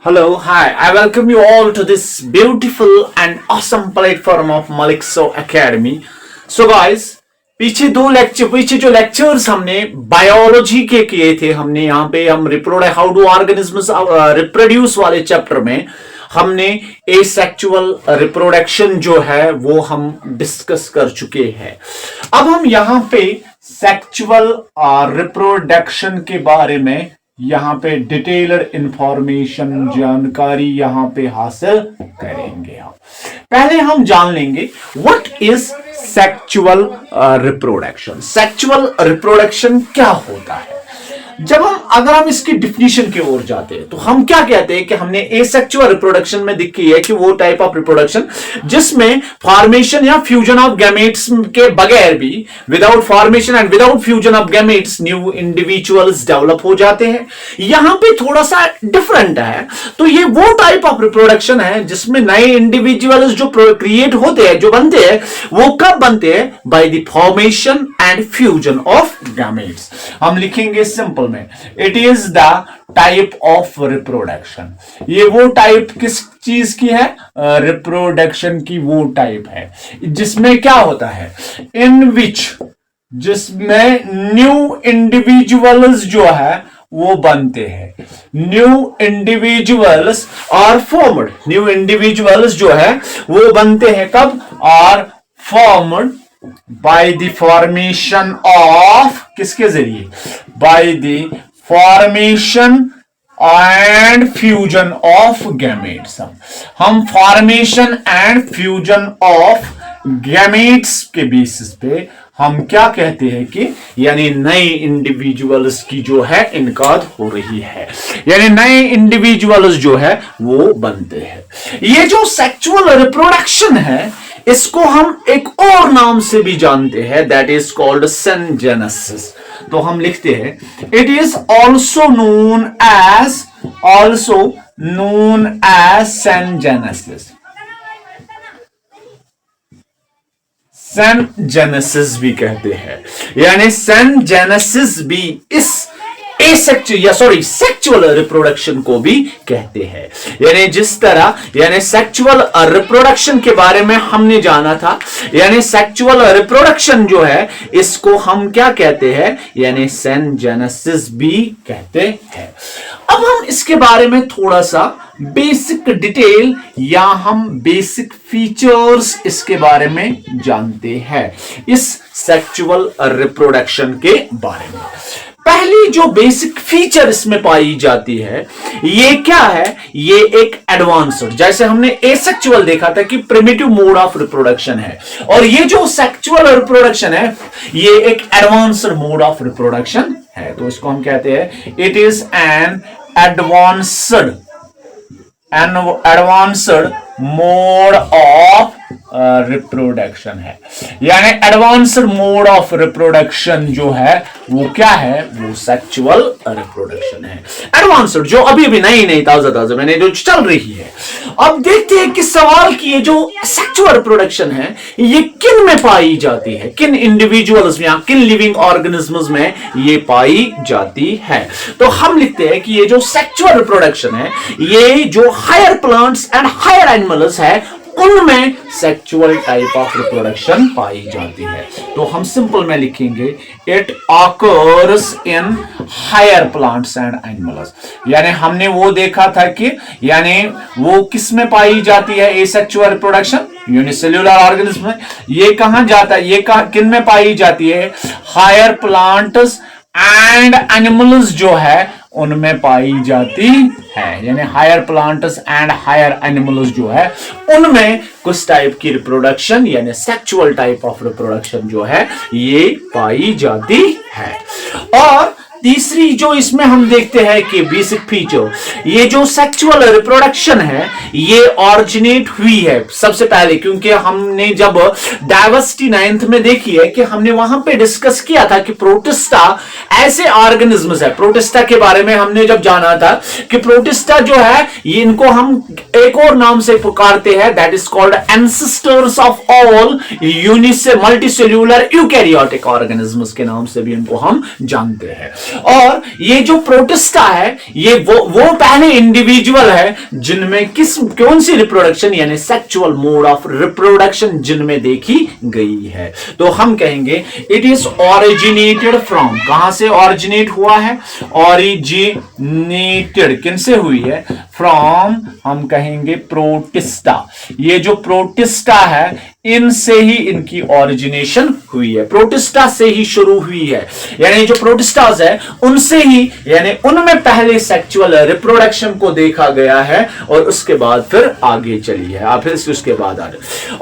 Hello, hi. I welcome you all to this beautiful and awesome platform of Malikso Academy. So guys, पीछे जो lectures हमने biology के किए थे, हमने यहाँ पे हम हाउ डू ऑर्गेनिजम्स रिप्रोड्यूस वाले चैप्टर में हमने एसेक्सुअल रिप्रोडक्शन जो है वो हम डिस्कस कर चुके हैं। अब हम यहाँ पे सेक्सुअल रिप्रोडक्शन के बारे में यहाँ पे डिटेल्ड इंफॉर्मेशन जानकारी यहाँ पे हासिल करेंगे। हम पहले हम जान लेंगे what is sexual reproduction. Sexual reproduction क्या होता है? अगर हम इसकी डिफिनीशन की ओर जाते हैं तो हम क्या कहते हैं कि हमने एसेक्सुअल रिप्रोडक्शन में देखी है कि वो टाइप ऑफ रिप्रोडक्शन जिसमें फॉर्मेशन या फ्यूजन ऑफ गैमेट्स के बगैर भी without formation and without fusion of gametes new individuals develop हो जाते हैं। यहां पे थोड़ा सा डिफरेंट है, तो ये वो टाइप ऑफ रिप्रोडक्शन है जिसमें नए इंडिविजुअल्स जो क्रिएट होते हैं, जो बनते हैं, वो कब बनते हैं? Bye the formation and fusion of gametes. हम लिखेंगे सिंपल में, it is the type of reproduction. ये वो टाइप किस चीज की है? रिप्रोडक्शन की वो टाइप है जिसमें क्या होता है, जिसमें न्यू इंडिविजुअल्स जो है वो बनते हैं। New individuals are formed, new individuals जो है वो बनते हैं कब? Are formed by the formation of, किसके जरिए? By the formation and fusion of gametes. हम formation and fusion of gametes के बेसिस पे हम क्या कहते हैं कि यानी नए इंडिविजुअल्स की जो है इनकाद हो रही है, यानी नए इंडिविजुअल्स जो है वो बनते हैं। ये जो सेक्सुअल रिप्रोडक्शन है इसको हम एक और नाम से भी जानते हैं, दैट इज कॉल्ड सेनजेनेसिस। तो हम लिखते हैं it is also known as syngenesis. Syngenesis भी कहते हैं, यानी सेनजेनेसिस भी इस सेक्सुअल रिप्रोडक्शन को भी कहते हैं। यानी जिस तरह यानी सेक्सुअल रिप्रोडक्शन के बारे में हमने जाना था, यानी सेक्सुअल रिप्रोडक्शन जो है इसको हम क्या कहते हैं? यानी सेनजेनेसिस भी कहते हैं। अब हम इसके बारे में थोड़ा सा बेसिक डिटेल या हम बेसिक फीचर्स इसके बारे में जानते हैं इस सेक्सुअल रिप्रोडक्शन के बारे में। पहली जो बेसिक फीचर इसमें पाई जाती है ये क्या है? ये एक एडवांस्ड, जैसे हमने एसेक्सुअल देखा था कि प्रिमिटिव मोड ऑफ रिप्रोडक्शन है, और ये जो सेक्सुअल रिप्रोडक्शन है ये एक एडवांस्ड मोड ऑफ रिप्रोडक्शन है। तो इसको हम कहते हैं it is an advanced mode of reproduction है। यानी एडवांस्ड मोड ऑफ रिप्रोडक्शन जो है वो क्या है? वो सेक्सुअल रिप्रोडक्शन है। एडवांस्ड जो अभी भी नई ताजा मैंने जो चल रही है। अब देखते हैं कि सवाल की ये जो सेक्सुअल रिप्रोडक्शन है ये किन में पाई जाती है, किन इंडिविजुअल्स में, किन लिविंग ऑर्गेनिजम्स में ये पाई जाती है। तो हम लिखते हैं कि ये जो सेक्सुअल रिप्रोडक्शन है ये जो higher plants and higher animals है उनमें सेक्सुअल टाइप ऑफ रिप्रोडक्शन पाई जाती है। तो हम सिंपल में लिखेंगे it occurs in higher plants and animals. यानी हमने वो देखा था कि यानी वो किस में पाई जाती है एसेक्सुअल रिप्रोडक्शन? यूनिसेल्युलर ऑर्गेनिज्म में। ये कहां जाता है? ये किन में पाई जाती है? हायर प्लांट्स एंड एनिमल्स जो है उनमें पाई जाती है। यानी higher plants and higher animals जो है उनमें कुछ टाइप की रिप्रोडक्शन यानी सेक्सुअल टाइप ऑफ रिप्रोडक्शन जो है ये पाई जाती है। और तीसरी जो इसमें हम देखते हैं कि बेसिक फीचर, ये जो सेक्सुअल रिप्रोडक्शन है ये ऑरिजिनेट हुई है सबसे पहले, क्योंकि हमने जब डाइवर्सिटी 9th में देखी है कि हमने वहां पे डिस्कस किया था कि प्रोटिस्टा ऐसे ऑर्गेनिजम्स है। प्रोटिस्टा के बारे में हमने जब जाना था कि प्रोटिस्टा जो है ये इनको हम एक और नाम से पुकारते हैं, that is called ancestors of all multicellular eukaryotic organisms के नाम से भी इनको हम जानते हैं। और ये जो प्रोटिस्टा है ये वो पहले इंडिविजुअल है जिनमें कौन सी रिप्रोडक्शन यानी सेक्सुअल मोड ऑफ रिप्रोडक्शन जिनमें देखी गई है। तो हम कहेंगे इट इज ऑरिजिनेटेड फ्रॉम, कहां से ऑरिजिनेट हुआ है, ऑरिजिनेटेड किनसे हुई है, फ्रॉम हम कहेंगे प्रोटिस्टा। ये जो प्रोटिस्टा है इनसे ही इनकी ओरिजिनेशन हुई है, प्रोटिस्टा से ही शुरू हुई है, यानी जो प्रोटिस्टास है उनसे ही, यानी उनमें पहले सेक्सुअल रिप्रोडक्शन को देखा गया है और उसके बाद फिर आगे चली है, फिर उसके बाद आगे।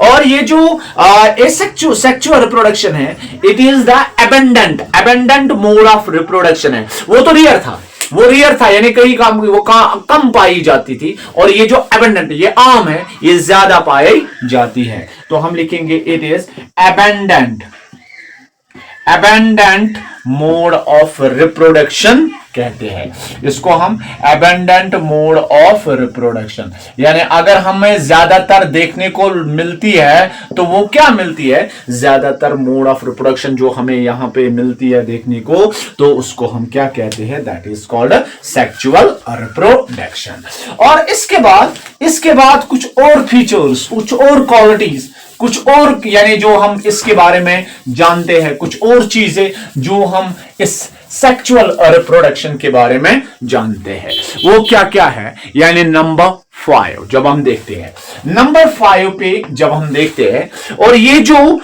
और ये जो सेक्सुअल रिप्रोडक्शन है it is the abandoned mode of reproduction है। वो तो रियर था यानी कई कम पाई जाती थी, और ये जो एबेंडेंट ये आम है ये ज्यादा पाई जाती है। तो हम लिखेंगे it is abandoned mode of reproduction कहते हैं इसको हम, एबेंडेंट मोड ऑफ रिप्रोडक्शन। यानी अगर हमें ज्यादातर देखने को मिलती है तो वो क्या मिलती है, ज्यादातर मोड ऑफ रिप्रोडक्शन जो हमें यहां पे मिलती है देखने को, तो उसको हम क्या कहते हैं, that is called sexual reproduction. और इसके बाद कुछ और फीचर्स, कुछ और क्वालिटीज, कुछ और यानी जो हम इसके बारे में जानते हैं, कुछ और चीजें जो हम इस सेक्सुअल रिप्रोडक्शन के बारे में जानते हैं, वो क्या क्या है, यानी नंबर 5 जब हम देखते हैं, नंबर 5 पे जब हम देखते हैं, और ये जो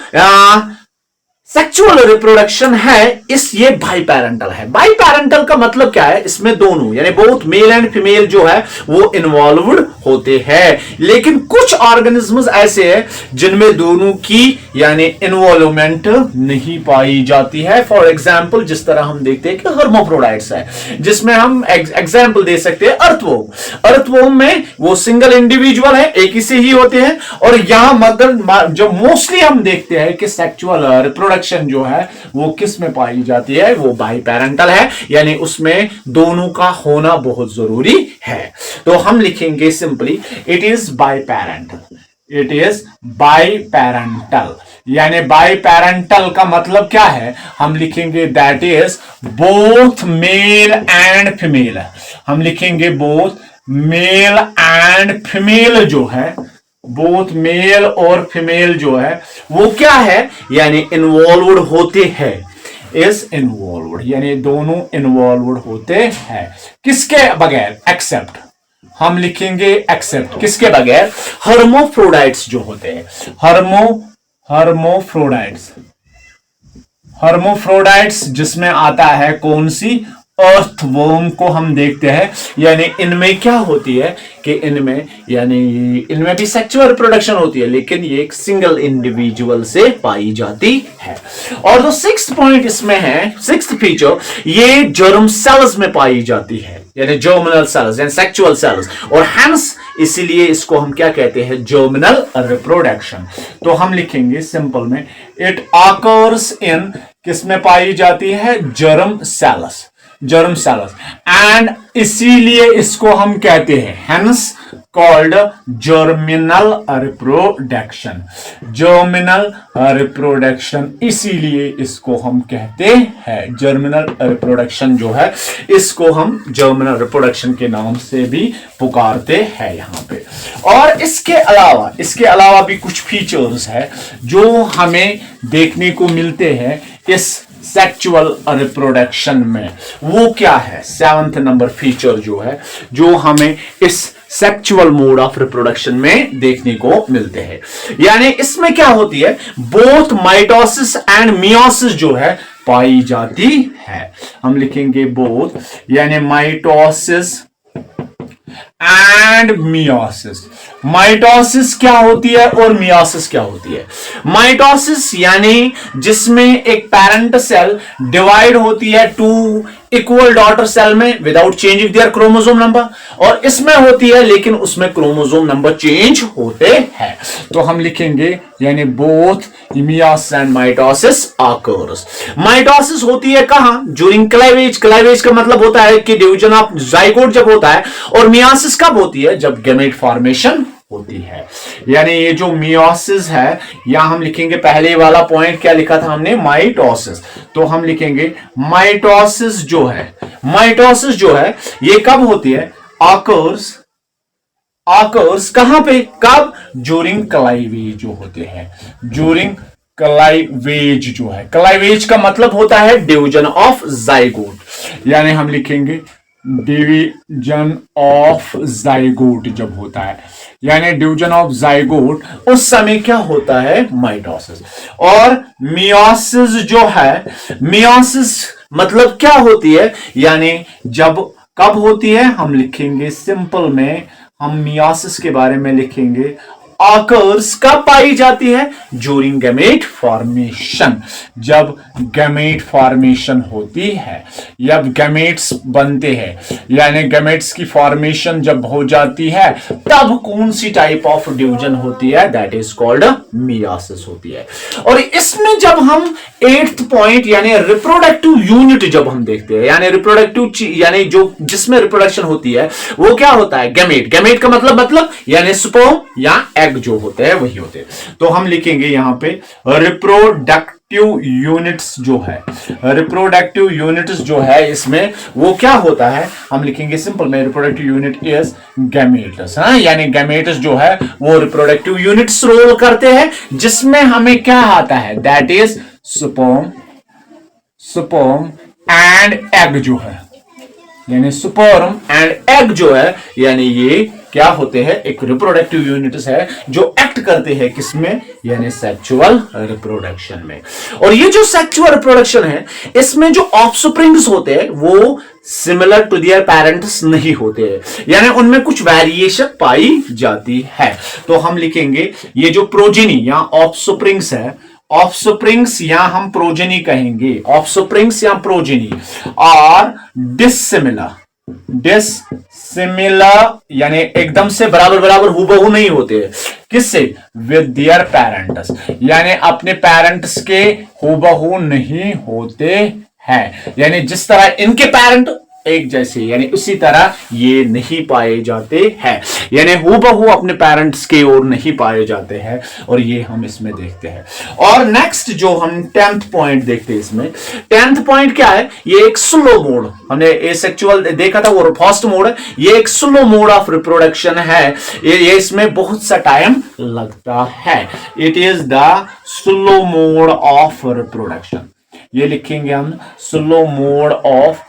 सेक्सुअल रिप्रोडक्शन है ये बाइपेरेंटल है। बाइपेरेंटल का मतलब क्या है, इसमें दोनों यानी बोथ मेल एंड फीमेल जो है वो इन्वॉल्व्ड होते हैं, लेकिन कुछ ऑर्गेनिज्म्स ऐसे हैं जिनमें दोनों की यानी इन्वॉल्वमेंट नहीं पाई जाती है। फॉर एग्जांपल जिस तरह हम देखते हैं कि हर्माफ्रोडाइट्स है, जिसमें हम एग्जांपल दे सकते हैं अर्थवोम में वो सिंगल इंडिविजुअल है, एक ही से ही होते हैं, और यहां मतलब जो मोस्टली हम देखते हैं कि सेक्सुअल रिप्रोडक्शन जो है वो किस में पाई जाती है, वो बाइपेरेंटल है, यानी उसमें दोनों का होना बहुत जरूरी है। तो हम लिखेंगे simply it is biparental, it is biparental, यानी बाइपेरेंटल का मतलब क्या है, हम लिखेंगे that is both male and female. हम लिखेंगे बोथ मेल एंड फीमेल जो है, बोथ मेल और फीमेल जो है वो क्या है, यानी इन्वॉल्वड होते हैं, इज इन्वॉल्वड यानी दोनों इन्वॉल्वड होते हैं, किसके बगैर, एक्सेप्ट, हम लिखेंगे एक्सेप्ट किसके बगैर, हर्माफ्रोडाइट्स जो होते हैं, हर्माफ्रोडाइट्स जिसमें आता है कौन सी, अर्थवर्म को हम देखते हैं, यानी इनमें क्या होती है कि इनमें भी सेक्सुअल रिप्रोडक्शन होती है, लेकिन ये एक सिंगल इंडिविजुअल से पाई जाती है। और जो 6th पॉइंट इसमें है, 6th फीचर, ये जर्म सेल्स में पाई जाती है, यानी जर्मिनल सेल्स यानी सेक्सुअल सेल्स, और हेंस इसीलिए इसको हम क्या कहते हैं, जर्मिनल रिप्रोडक्शन। तो हम लिखेंगे सिंपल में इट ऑकर्स इन, किसमें पाई जाती है, जर्म सेल्स एंड इसीलिए इसको हम कहते हैं हेंस कॉल्ड जर्मिनल रिप्रोडक्शन, इसीलिए इसको हम कहते हैं जर्मिनल रिप्रोडक्शन जो है, इसको हम जर्मिनल रिप्रोडक्शन के नाम से भी पुकारते हैं यहां पे। और इसके अलावा भी कुछ फीचर्स है जो हमें देखने को मिलते हैं इस सेक्सुअल रिप्रोडक्शन में, वो क्या है, 7th नंबर फीचर जो है जो हमें इस सेक्सुअल मोड ऑफ रिप्रोडक्शन में देखने को मिलते हैं, यानी इसमें क्या होती है, बोथ माइटोसिस एंड मियोसिस जो है पाई जाती है। हम लिखेंगे बोथ यानी माइटोसिस एंड मियोसिस। माइटोसिस क्या होती है और मियोसिस क्या होती है, माइटोसिस यानी जिसमें एक पेरेंट सेल डिवाइड होती है 2 इक्वल डॉटर सेल में without changing their chromosome number, और इसमें होती है लेकिन उसमें क्रोमोसोम नंबर चेंज होते हैं। तो हम लिखेंगे यानी both meiosis and mitosis occurs. Mitosis होती है कहां, ड्यूरिंग क्लाइवेज, क्लाइवेज का मतलब होता है कि डिवीजन ऑफ जाइगोट जब होता है, और मियोसिस कब होती है, जब गैमेट फॉर्मेशन होती है। यानी ये जो मियोसिस है, यहां हम लिखेंगे पहले वाला पॉइंट क्या लिखा था हमने, माइटोसिस, तो हम लिखेंगे माइटोसिस जो है ये कब होती है, ऑकर्स कहां पे, कब, ज्यूरिंग क्लाइवेज जो होते हैं, ज्यूरिंग क्लाइवेज जो है, क्लाइवेज का मतलब होता है डिवीजन ऑफ जाइगोट, यानी हम लिखेंगे डिवीजन ऑफ जाइगोट जब होता है, यानी डिवीजन ऑफ जाइगोट, उस समय क्या होता है, माइटोसिस। और मियोसिस जो है, मियोसिस मतलब क्या होती है, यानी जब कब होती है, हम लिखेंगे सिंपल में, हम मियोसिस के बारे में लिखेंगे ऑकर्स कब पाई जाती है, ज्यूरिंग गैमेट फॉर्मेशन, जब गैमेट फॉर्मेशन होती है, जब गैमेट्स बनते हैं, यानी गैमेट्स की फॉर्मेशन जब हो जाती है, तब कौन सी टाइप ऑफ डिवीजन होती है, दैट इज कॉल्ड मियोसिस होती है। और इसमें जब हम 8th पॉइंट यानी रिप्रोडक्टिव यूनिट जब हम देखते हैं, यानी रिप्रोडक्टिव यानी जो जिसमें रिप्रोडक्शन होती है, वो क्या होता है, गैमेट का मतलब यानी स्पर्म या एग जो होते हैं वही होते हैं। तो हम लिखेंगे यहां पे रिप्रोडक्टिव यूनिट्स जो है, रिप्रोडक्टिव यूनिट्स जो है इसमें वो क्या होता है, हम लिखेंगे सिंपल में रिप्रोडक्टिव यूनिट इज गैमेट्स, यानी गैमेट्स जो है वो रिप्रोडक्टिव यूनिट्स रोल करते हैं, जिसमें हमें क्या आता है, that is sperm and egg जो है, यानी स्पर्म एंड एग जो है, यानी ये क्या होते हैं, एक रिप्रोडक्टिव यूनिट्स है जो एक्ट करते हैं किसमें, यानी सेक्सुअल रिप्रोडक्शन में। और ये जो सेक्सुअल रिप्रोडक्शन है, इसमें जो ऑफस्प्रिंग्स होते हैं वो सिमिलर टू देयर पेरेंट्स नहीं होते हैं, यानी उनमें कुछ वेरिएशन पाई जाती है। तो हम लिखेंगे ये जो प्रोजेनी या ऑफस्प्रिंग्स है, ऑफस्प्रिंग्स या हम प्रोजेनी कहेंगे, ऑफस्प्रिंग्स या प्रोजेनी आर डिसिमिलर यानी एकदम से बराबर हुबहू नहीं होते, किससे, विद देयर पेरेंट्स, यानी अपने पेरेंट्स के हुबहू नहीं होते हैं, यानी जिस तरह इनके पेरेंट एक जैसे, यानी उसी तरह ये नहीं पाए जाते हैं, यानी हूबहू अपने पेरेंट्स के ओर नहीं पाए जाते हैं, और ये हम इसमें देखते हैं। और नेक्स्ट जो हम 10th पॉइंट देखते हैं, इसमें 10th पॉइंट क्या है, ये एक स्लो मोड, हमने एसेक्सुअल देखा था वो फर्स्ट मोड है, ये एक स्लो मोड ऑफ रिप्रोडक्शन है, ये इसमें बहुत सा टाइम लगता है, it is the slow mode of reproduction, ये लिखेंगे हम स्लो मोड ऑफ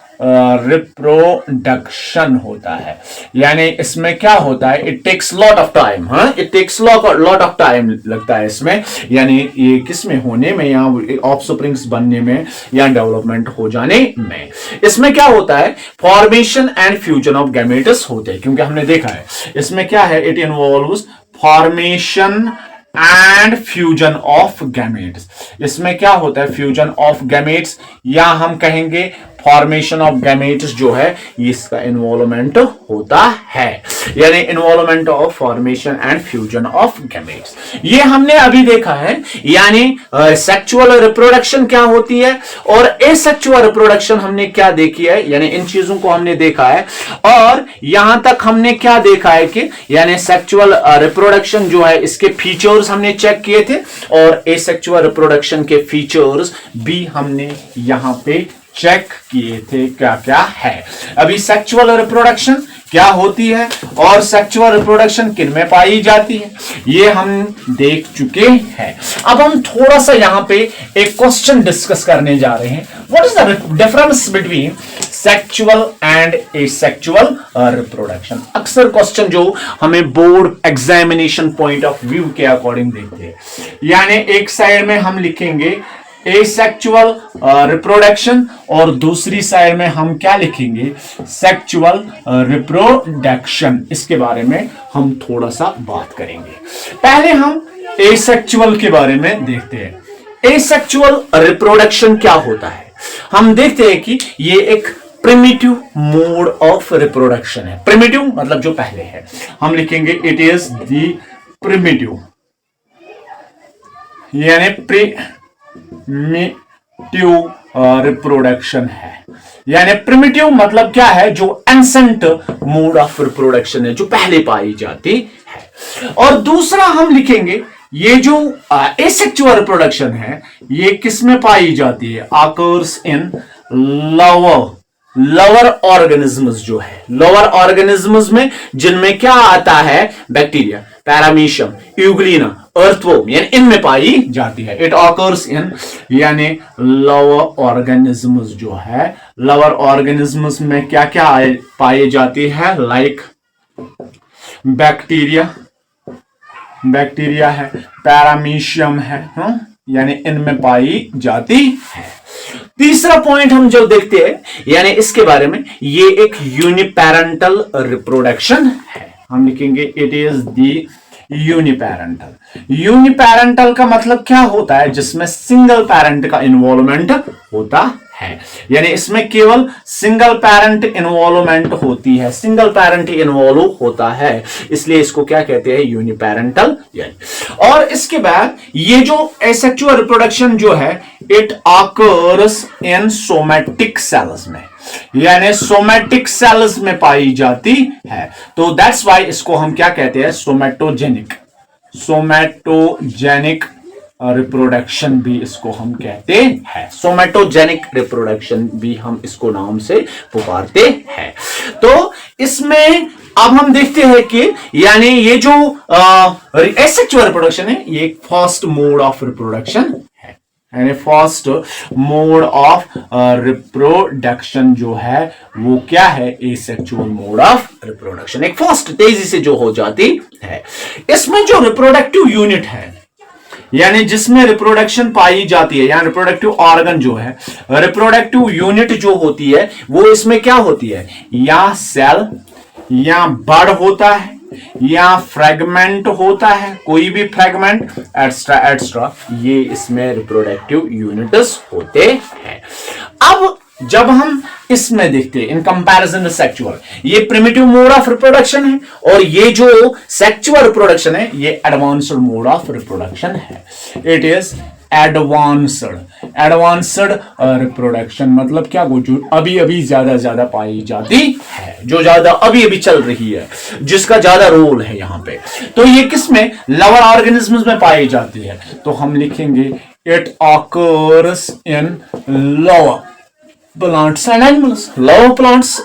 रिप्रोडक्शन होता है, यानी इसमें क्या होता है, it takes lot of time, it takes lot of time लगता है इसमें, यानी ये किसमें होने में, या ऑफस्प्रिंग्स बनने में या डेवलपमेंट हो जाने में। इसमें क्या होता है, formation and fusion of gametes होते हैं, क्योंकि हमने देखा है इसमें क्या है, it involves formation and fusion of gametes, इसमें क्या होता है, फ्यूजन ऑफ गैमेट्स, या हम कहेंगे फॉर्मेशन ऑफ गैमेट्स जो है इसका इन्वॉल्वमेंट होता है, यानी involvement of formation and fusion of gametes, ये हमने अभी देखा है। यानी सेक्सुअल रिप्रोडक्शन क्या होती है और एसेक्सुअल रिप्रोडक्शन हमने क्या देखी है, यानी इन चीजों को हमने देखा है। और यहां तक हमने क्या देखा है कि यानी सेक्सुअल रिप्रोडक्शन जो है इसके फीचर्स हमने चेक किए थे, और एसेक्सुअल रिप्रोडक्शन के फीचर्स भी हमने यहां पे चेक किए थे क्या क्या है। अभी सेक्सुअल रिप्रोडक्शन क्या होती है और सेक्सुअल रिप्रोडक्शन किन में पाई जाती है, ये हम देख चुके हैं। अब हम थोड़ा सा यहां पे एक क्वेश्चन डिस्कस करने जा रहे हैं, what is the difference between sexual and asexual reproduction. अक्सर क्वेश्चन जो हमें board examination point of view के अकॉर्डिंग देखते हैं, यानी एक साइड में हम लिखेंगे एसेक्सुअल रिप्रोडक्शन और दूसरी साइड में हम क्या लिखेंगे, सेक्सुअल रिप्रोडक्शन। इसके बारे में हम थोड़ा सा बात करेंगे। पहले हम एसेक्सुअल के बारे में देखते हैं। एसेक्सुअल रिप्रोडक्शन क्या होता है, हम देखते हैं कि ये एक प्रिमिटिव मोड ऑफ रिप्रोडक्शन है। प्रिमिटिव मतलब जो पहले है, हम लिखेंगे इट इज द प्रिमिटिव, यानी प्रिमिटिव रिप्रोडक्शन है। यानी प्रिमिटिव मतलब क्या है, जो एंसेंट मोड ऑफ रिप्रोडक्शन है, जो पहले पाई जाती है। और दूसरा हम लिखेंगे ये जो एसेक्सुअल रिप्रोडक्शन है ये किस में पाई जाती है, ऑकर्स इन लोअर ऑर्गेनिजम्स जो है, लोअर ऑर्गेनिजम्स में जिनमें क्या आता है, बैक्टीरिया, पैरामीशियम, यूग्लिना, अर्थवॉर्म, यानी इनमें पाई जाती है। इट ऑकर्स इन यानी लोअर ऑर्गेनिजम्स जो है, लोअर ऑर्गेनिजम्स में क्या क्या पाई जाती है, लाइक बैक्टीरिया है, पैरामीशियम है, यानी इनमें पाई जाती है। तीसरा पॉइंट हम जो देखते हैं यानी इसके बारे में, ये एक यूनिपेरेंटल रिप्रोडक्शन है। हम लिखेंगे इट इज द यूनिपेरेंटल का मतलब क्या होता है, जिसमें सिंगल पेरेंट का इन्वॉल्वमेंट होता है, यानी इसमें केवल सिंगल पेरेंट इन्वॉल्वमेंट होती है, सिंगल पेरेंट इन्वॉल्व होता है, इसलिए इसको क्या कहते हैं, यूनिपेरेंटल। और इसके बाद ये जो एसेक्सुअल रिप्रोडक्शन जो है it occurs in somatic cells में, यानी सोमैटिक सेल्स में पाई जाती है। तो दैट्स वाई इसको हम क्या कहते हैं, सोमैटोजेनिक रिप्रोडक्शन भी इसको हम कहते हैं, सोमैटोजेनिक रिप्रोडक्शन भी हम इसको नाम से पुकारते हैं। तो इसमें अब हम देखते हैं कि यानी ये जो एसेक्सुअल रिप्रोडक्शन है ये फर्स्ट मोड ऑफ रिप्रोडक्शन है, यानी फर्स्ट मोड ऑफ रिप्रोडक्शन जो है वो क्या है, एसेक्सुअल मोड ऑफ रिप्रोडक्शन, एक फर्स्ट तेजी से जो हो जाती है। इसमें जो रिप्रोडक्टिव यूनिट है यानी जिसमें रिप्रोडक्शन पाई जाती है, यानी रिप्रोडक्टिव ऑर्गन जो है, रिप्रोडक्टिव यूनिट जो होती है वो इसमें क्या होती है, या सेल या बड होता है या फ्रेगमेंट होता है, कोई भी फ्रेगमेंट एक्स्ट्रा एक्स्ट्रा, ये इसमें रिप्रोडक्टिव यूनिट्स होते हैं। अब जब हम इसमें देखते हैं इन कंपैरिजन सेक्सुअल, ये प्रिमिटिव मोड ऑफ रिप्रोडक्शन है और ये जो सेक्सुअल रिप्रोडक्शन है ये एडवांस्ड मोड ऑफ रिप्रोडक्शन है। इट इज एडवांस्ड रिप्रोडक्शन मतलब क्या, वो जो अभी अभी ज्यादा पाई जाती है, जो ज्यादा अभी अभी चल रही है, जिसका ज्यादा रोल है यहां पे। तो ये किसमें, लोअर ऑर्गेनिजम्स में पाई जाती है। तो हम लिखेंगे it occurs in lower plants and animals, lower plants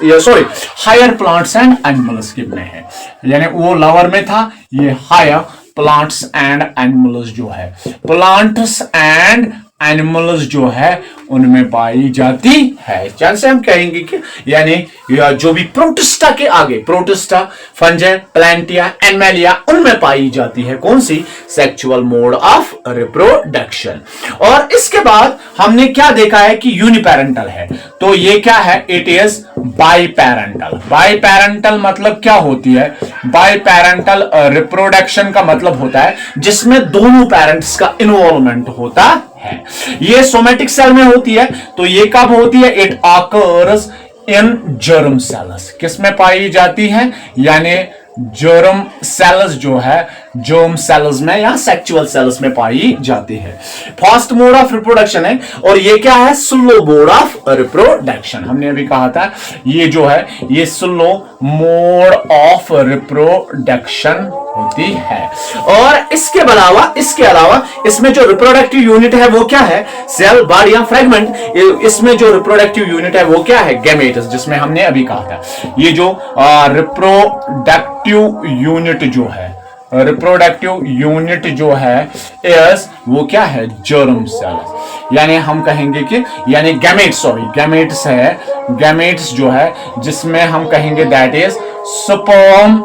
higher plants and animals के में है, यानी वो लोअर में था, ये हायर प्लांट्स एंड एनिमल्स जो है, प्लांट्स एंड एनिमल्स जो है उनमें पाई जाती है। जैसे हम कहेंगे कि यानी जो भी प्रोटिस्टा के आगे, प्रोटिस्टा, फंजाई, प्लांटिया, एनिमलिया, उनमें पाई जाती है कौन सी, सेक्सुअल मोड ऑफ रिप्रोडक्शन। और इसके बाद हमने क्या देखा है कि यूनिपेरेंटल है, तो ये क्या है, इट इज बाइपेरेंटल। बाइपेरेंटल मतलब क्या होती है, बाइपेरेंटल रिप्रोडक्शन का मतलब होता है जिसमें दोनों पेरेंट्स का इन्वॉल्वमेंट होता है। ये सोमैटिक सेल में होती है, तो ये कब होती है, it occurs in germ cells, किसमें पाई जाती है, यानी जर्म सेल्स जो है, जर्म सेल्स में या सेक्सुअल सेल्स में पाई जाती है। फर्स्ट मोड ऑफ रिप्रोडक्शन है और ये क्या है, स्लो मोड ऑफ रिप्रोडक्शन। हमने अभी कहा था ये जो है ये स्लो मोड ऑफ रिप्रोडक्शन होती है। और इसके अलावा इसमें जो रिप्रोडक्टिव यूनिट है वो क्या है, सेल, बड या फ्रेगमेंट। इसमें जो रिप्रोडक्टिव यूनिट है वो क्या है, गैमेट्स, जिसमें हमने अभी कहा था ये जो रिप्रोडक्टिव यूनिट जो है, रिप्रोडक्टिव यूनिट जो है इस वो क्या है, जर्म सेल, यानी हम कहेंगे कि यानी गैमेट्स है, गैमेट्स जो है जिसमें हम कहेंगे that is sperm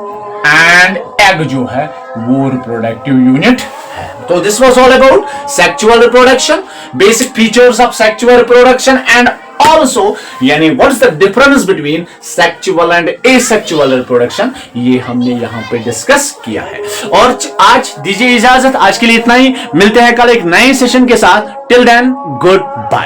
and egg जो है वो रिप्रोडक्टिव यूनिट है। तो this was all about sexual reproduction, basic features of sexual reproduction and also यानी what's the difference between sexual and asexual reproduction, ये हमने यहां पे डिस्कस किया है। और आज दीजिए इजाजत, आज के लिए इतना ही, मिलते हैं कल एक नए सेशन के साथ। Till then good bye.